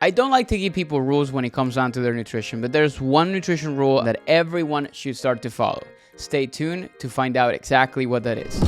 I don't like to give people rules when it comes down to their nutrition, but there's one nutrition rule that everyone should start to follow. Stay tuned to find out exactly what that is.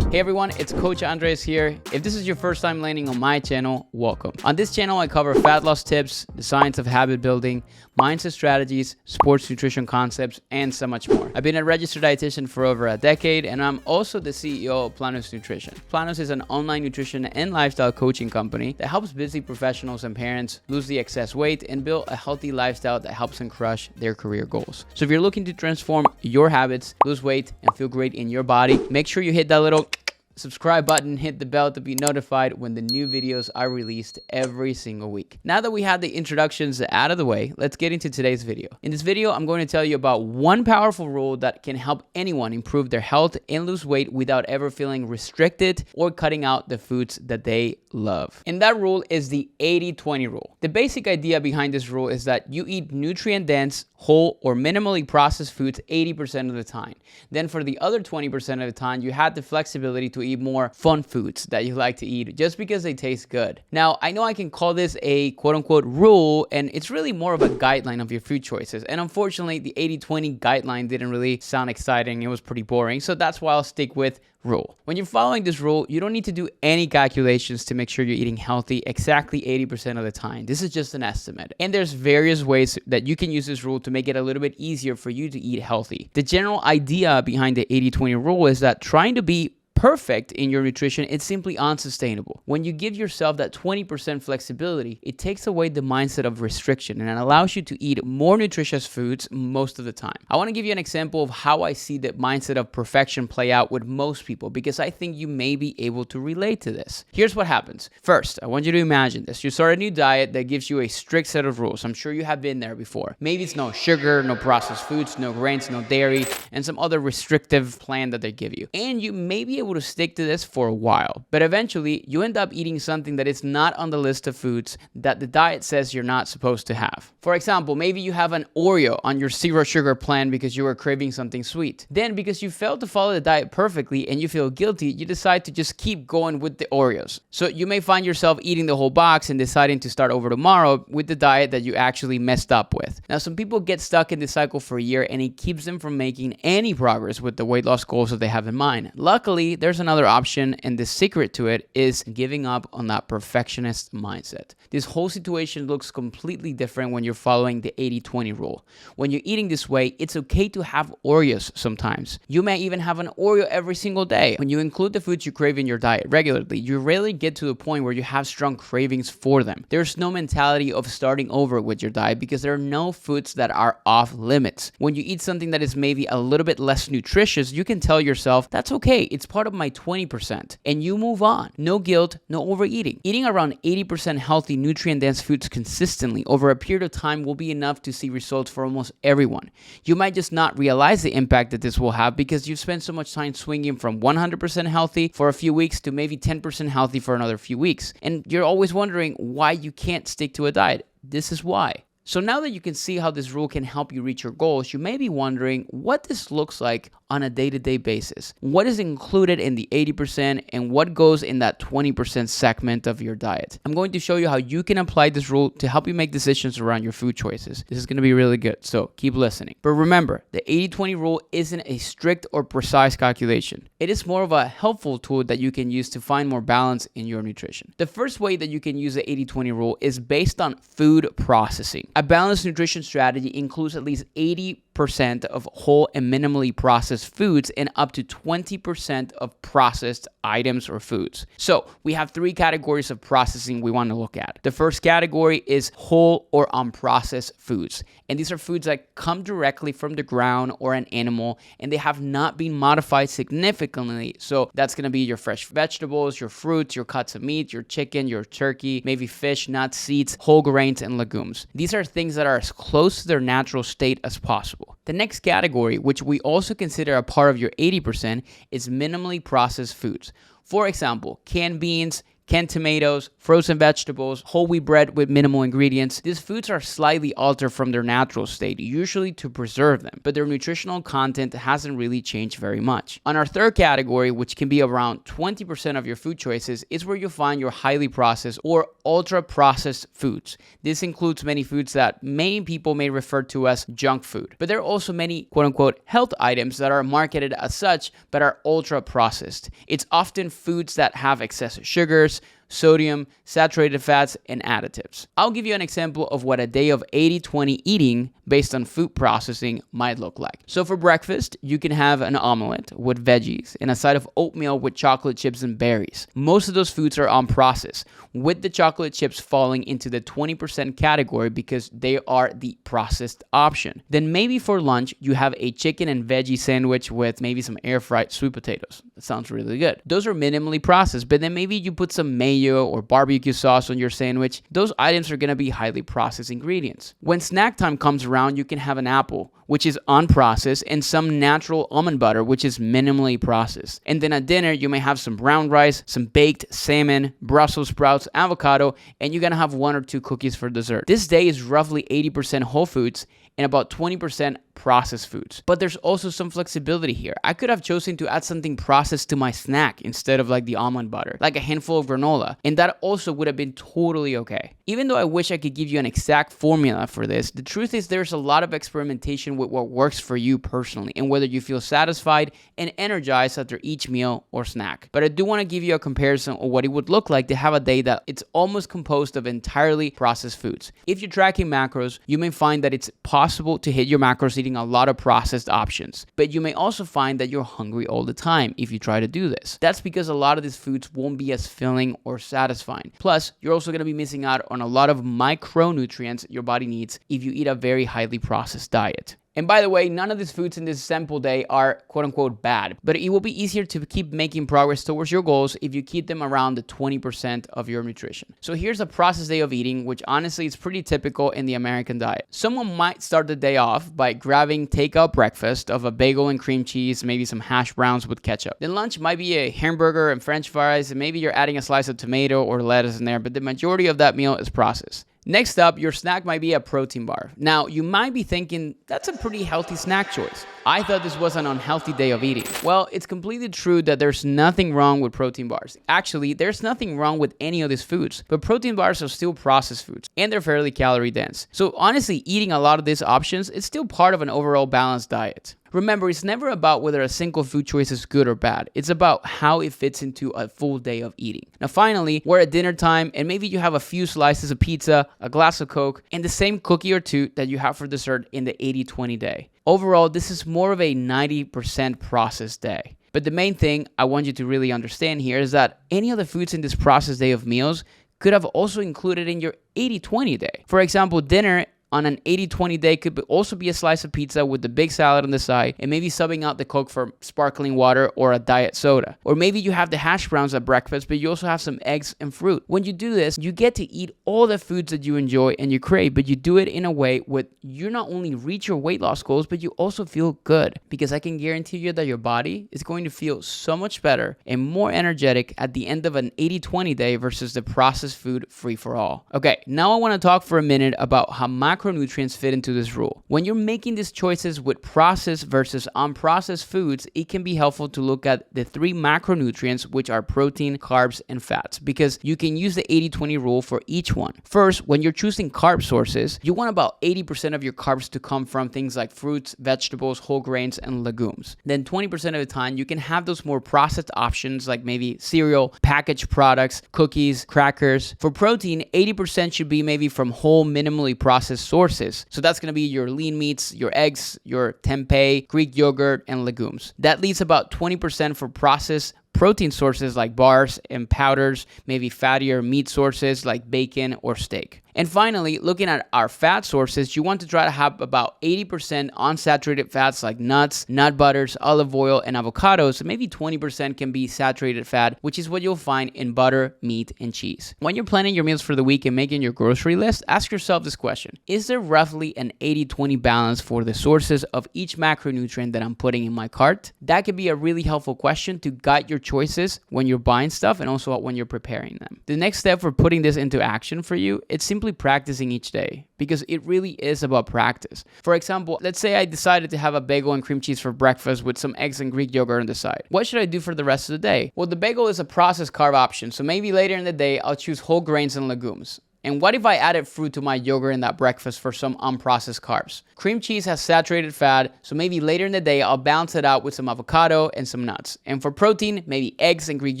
Hey everyone, it's Coach Andres here. If this is your first time landing on my channel, welcome. On this channel, I cover fat loss tips, the science of habit building, mindset strategies, sports nutrition concepts, and so much more. I've been a registered dietitian for over a decade, and I'm also the CEO of Planos Nutrition. Planos is an online nutrition and lifestyle coaching company that helps busy professionals and parents lose the excess weight and build a healthy lifestyle that helps them crush their career goals. So if you're looking to transform your habits, lose weight, and feel great in your body, make sure you hit that little subscribe button, hit the bell to be notified when the new videos are released every single week. Now that we have the introductions out of the way, let's get into today's video. In this video, I'm going to tell you about one powerful rule that can help anyone improve their health and lose weight without ever feeling restricted or cutting out the foods that they love. And that rule is the 80-20 rule. The basic idea behind this rule is that you eat nutrient-dense, whole, or minimally processed foods 80% of the time. Then for the other 20% of the time, you have the flexibility to eat more fun foods that you like to eat just because they taste good. Now, I know I can call this a quote-unquote rule, and it's really more of a guideline of your food choices. And unfortunately, the 80-20 guideline didn't really sound exciting. It was pretty boring. So that's why I'll stick with rule. When you're following this rule, you don't need to do any calculations to make sure you're eating healthy exactly 80% of the time. This is just an estimate. And there's various ways that you can use this rule to make it a little bit easier for you to eat healthy. The general idea behind the 80-20 rule is that trying to be perfect in your nutrition, it's simply unsustainable. When you give yourself that 20% flexibility, it takes away the mindset of restriction and it allows you to eat more nutritious foods most of the time. I want to give you an example of how I see the mindset of perfection play out with most people because I think you may be able to relate to this. Here's what happens. First, I want you to imagine this. You start a new diet that gives you a strict set of rules. I'm sure you have been there before. Maybe it's no sugar, no processed foods, no grains, no dairy, and some other restrictive plan that they give you. And you may be able to stick to this for a while, but eventually you end up eating something that is not on the list of foods that the diet says you're not supposed to have. For example, maybe you have an Oreo on your zero sugar plan because you were craving something sweet. Then because you failed to follow the diet perfectly and you feel guilty, you decide to just keep going with the Oreos. So you may find yourself eating the whole box and deciding to start over tomorrow with the diet that you actually messed up with. Now, some people get stuck in this cycle for a year and it keeps them from making any progress with the weight loss goals that they have in mind. Luckily, there's another option, and the secret to it is giving up on that perfectionist mindset. This whole situation looks completely different when you're following the 80-20 rule. When you're eating this way, it's okay to have Oreos sometimes. You may even have an Oreo every single day. When you include the foods you crave in your diet regularly, you rarely get to the point where you have strong cravings for them. There's no mentality of starting over with your diet because there are no foods that are off limits. When you eat something that is maybe a little bit less nutritious, you can tell yourself, that's okay, it's part of my 20%, and you move on. No guilt, no overeating. Eating around 80% healthy, nutrient-dense foods consistently over a period of time will be enough to see results for almost everyone. You might just not realize the impact that this will have because you've spent so much time swinging from 100% healthy for a few weeks to maybe 10% healthy for another few weeks. And you're always wondering why you can't stick to a diet. This is why. So now that you can see how this rule can help you reach your goals, you may be wondering what this looks like on a day-to-day basis. What is included in the 80% and what goes in that 20% segment of your diet? I'm going to show you how you can apply this rule to help you make decisions around your food choices. This is going to be really good, so keep listening. But remember, the 80-20 rule isn't a strict or precise calculation. It is more of a helpful tool that you can use to find more balance in your nutrition. The first way that you can use the 80-20 rule is based on food processing. A balanced nutrition strategy includes at least 80% of whole and minimally processed foods and up to 20% of processed items or foods. So we have three categories of processing we want to look at. The first category is whole or unprocessed foods. And these are foods that come directly from the ground or an animal, and they have not been modified significantly. So that's going to be your fresh vegetables, your fruits, your cuts of meat, your chicken, your turkey, maybe fish, nuts, seeds, whole grains, and legumes. These are things that are as close to their natural state as possible. The next category, which we also consider a part of your 80%, is minimally processed foods. For example, canned beans, canned tomatoes, frozen vegetables, whole wheat bread with minimal ingredients. These foods are slightly altered from their natural state, usually to preserve them, but their nutritional content hasn't really changed very much. On our third category, which can be around 20% of your food choices, is where you'll find your highly processed or ultra processed foods. This includes many foods that many people may refer to as junk food, but there are also many quote unquote health items that are marketed as such but are ultra processed. It's often foods that have excessive sugars, sodium, saturated fats, and additives. I'll give you an example of what a day of 80-20 eating based on food processing might look like. So for breakfast, you can have an omelet with veggies and a side of oatmeal with chocolate chips and berries. Most of those foods are unprocessed, with the chocolate chips falling into the 20% category because they are the processed option. Then maybe for lunch, you have a chicken and veggie sandwich with maybe some air-fried sweet potatoes. That sounds really good. Those are minimally processed, but then maybe you put some mayo or barbecue sauce on your sandwich. Those items are going to be highly processed ingredients. When snack time comes around, you can have an apple, which is unprocessed, and some natural almond butter, which is minimally processed. And then at dinner, you may have some brown rice, some baked salmon, Brussels sprouts, avocado, and you're going to have 1 or 2 cookies for dessert. This day is roughly 80% whole foods and about 20% processed foods. But there's also some flexibility here. I could have chosen to add something processed to my snack instead of like the almond butter, like a handful of granola, and that also would have been totally okay. Even though I wish I could give you an exact formula for this, the truth is there's a lot of experimentation with what works for you personally and whether you feel satisfied and energized after each meal or snack. But I do want to give you a comparison of what it would look like to have a day that it's almost composed of entirely processed foods. If you're tracking macros, you may find that it's possible to hit your macros eating a lot of processed options, but you may also find that you're hungry all the time if you try to do this. That's because a lot of these foods won't be as filling or satisfying. Plus, you're also going to be missing out on a lot of micronutrients your body needs if you eat a very highly processed diet. And by the way, none of these foods in this sample day are quote unquote bad, but it will be easier to keep making progress towards your goals if you keep them around the 20% of your nutrition. So here's a processed day of eating, which honestly is pretty typical in the American diet. Someone might start the day off by grabbing takeout breakfast of a bagel and cream cheese, maybe some hash browns with ketchup. Then lunch might be a hamburger and french fries, and maybe you're adding a slice of tomato or lettuce in there, but the majority of that meal is processed. Next up, your snack might be a protein bar. Now, you might be thinking, that's a pretty healthy snack choice. I thought this was an unhealthy day of eating. Well, it's completely true that there's nothing wrong with protein bars. Actually, there's nothing wrong with any of these foods, but protein bars are still processed foods, and they're fairly calorie dense. So honestly, eating a lot of these options is still part of an overall balanced diet. Remember, it's never about whether a single food choice is good or bad. It's about how it fits into a full day of eating. Now, finally, we're at dinner time, and maybe you have a few slices of pizza, a glass of Coke, and the same cookie or two that you have for dessert in the 80-20 day. Overall, this is more of a 90% processed day. But the main thing I want you to really understand here is that any of the foods in this processed day of meals could have also included in your 80-20 day. For example, dinner on an 80-20 day could also be a slice of pizza with the big salad on the side and maybe subbing out the Coke for sparkling water or a diet soda. Or maybe you have the hash browns at breakfast, but you also have some eggs and fruit. When you do this, you get to eat all the foods that you enjoy and you crave, but you do it in a way where you not only reach your weight loss goals, but you also feel good. Because I can guarantee you that your body is going to feel so much better and more energetic at the end of an 80-20 day versus the processed food free-for-all. Okay, now I want to talk for a minute about how macronutrients fit into this rule. When you're making these choices with processed versus unprocessed foods, it can be helpful to look at the 3 macronutrients, which are protein, carbs, and fats, because you can use the 80-20 rule for each one. First, when you're choosing carb sources, you want about 80% of your carbs to come from things like fruits, vegetables, whole grains, and legumes. Then 20% of the time, you can have those more processed options like maybe cereal, packaged products, cookies, crackers. For protein, 80% should be maybe from whole, minimally processed sources. So that's going to be your lean meats, your eggs, your tempeh, Greek yogurt, and legumes. That leaves about 20% for processed protein sources like bars and powders, maybe fattier meat sources like bacon or steak. And finally, looking at our fat sources, you want to try to have about 80% unsaturated fats like nuts, nut butters, olive oil, and avocados. Maybe 20% can be saturated fat, which is what you'll find in butter, meat, and cheese. When you're planning your meals for the week and making your grocery list, ask yourself this question. Is there roughly an 80-20 balance for the sources of each macronutrient that I'm putting in my cart? That could be a really helpful question to guide your choices when you're buying stuff and also when you're preparing them. The next step for putting this into action for you, it's simply practicing each day, because it really is about practice. For example, let's say I decided to have a bagel and cream cheese for breakfast with some eggs and Greek yogurt on the side. What should I do for the rest of the day? Well, the bagel is a processed carb option, so maybe later in the day, I'll choose whole grains and legumes. And what if I added fruit to my yogurt in that breakfast for some unprocessed carbs? Cream cheese has saturated fat, so maybe later in the day, I'll balance it out with some avocado and some nuts. And for protein, maybe eggs and Greek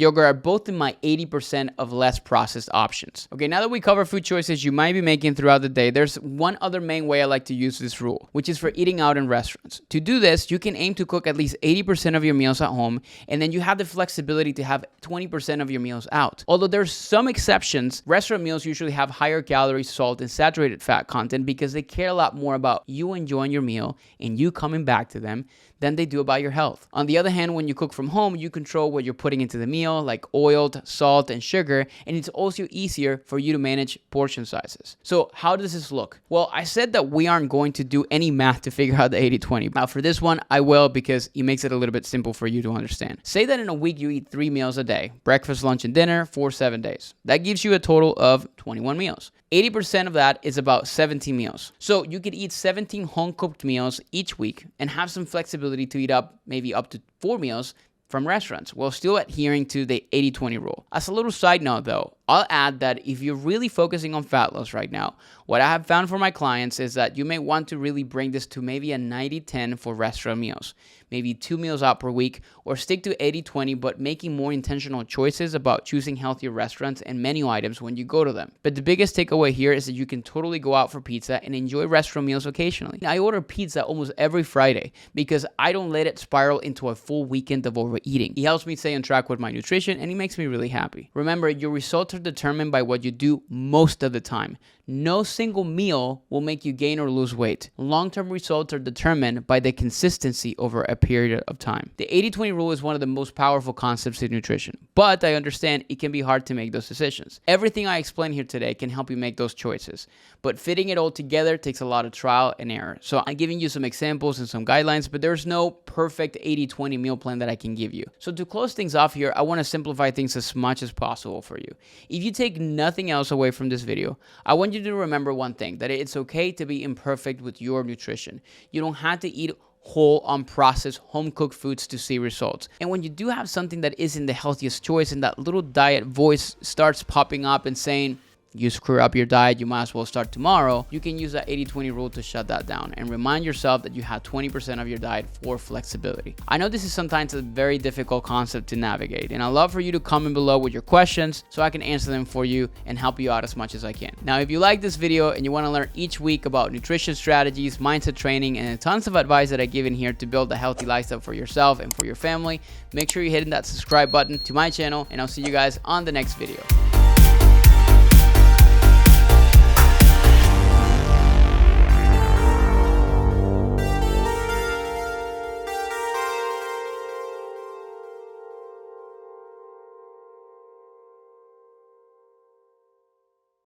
yogurt are both in my 80% of less processed options. Okay, now that we cover food choices you might be making throughout the day, there's one other main way I like to use this rule, which is for eating out in restaurants. To do this, you can aim to cook at least 80% of your meals at home, and then you have the flexibility to have 20% of your meals out. Although there's some exceptions, restaurant meals usually have higher calories, salt, and saturated fat content because they care a lot more about you enjoying your meal and you coming back to them than they do about your health. On the other hand, when you cook from home, you control what you're putting into the meal, like oil, salt, and sugar, and it's also easier for you to manage portion sizes. So how does this look? Well, I said that we aren't going to do any math to figure out the 80-20. Now for this one, I will, because it makes it a little bit simple for you to understand. Say that in a week you eat 3 meals a day, breakfast, lunch, and dinner for 7 days. That gives you a total of 21 meals. 80% of that is about 17 meals. So you could eat 17 home-cooked meals each week and have some flexibility to eat maybe up to 4 meals from restaurants while still adhering to the 80-20 rule. As a little side note though, I'll add that if you're really focusing on fat loss right now, what I have found for my clients is that you may want to really bring this to maybe a 90-10 for restaurant meals, maybe 2 meals out per week, or stick to 80-20 but making more intentional choices about choosing healthier restaurants and menu items when you go to them. But the biggest takeaway here is that you can totally go out for pizza and enjoy restaurant meals occasionally. I order pizza almost every Friday because I don't let it spiral into a full weekend of overeating. It helps me stay on track with my nutrition and it makes me really happy. Remember, your results are determined by what you do most of the time. No single meal will make you gain or lose weight. Long-term results are determined by the consistency over a period of time. The 80-20 rule is one of the most powerful concepts in nutrition, but I understand it can be hard to make those decisions. Everything I explain here today can help you make those choices, but fitting it all together takes a lot of trial and error. So I'm giving you some examples and some guidelines, but there's no perfect 80-20 meal plan that I can give you. So to close things off here, I want to simplify things as much as possible for you. If you take nothing else away from this video, I want you to remember one thing, that it's okay to be imperfect with your nutrition. You don't have to eat whole, unprocessed, home-cooked foods to see results. And when you do have something that isn't the healthiest choice and that little diet voice starts popping up and saying, you screw up your diet, you might as well start tomorrow, you can use that 80-20 rule to shut that down and remind yourself that you have 20% of your diet for flexibility. I know this is sometimes a very difficult concept to navigate, and I'd love for you to comment below with your questions so I can answer them for you and help you out as much as I can. Now, if you like this video and you want to learn each week about nutrition strategies, mindset training, and tons of advice that I give in here to build a healthy lifestyle for yourself and for your family, make sure you're hitting that subscribe button to my channel, and I'll see you guys on the next video.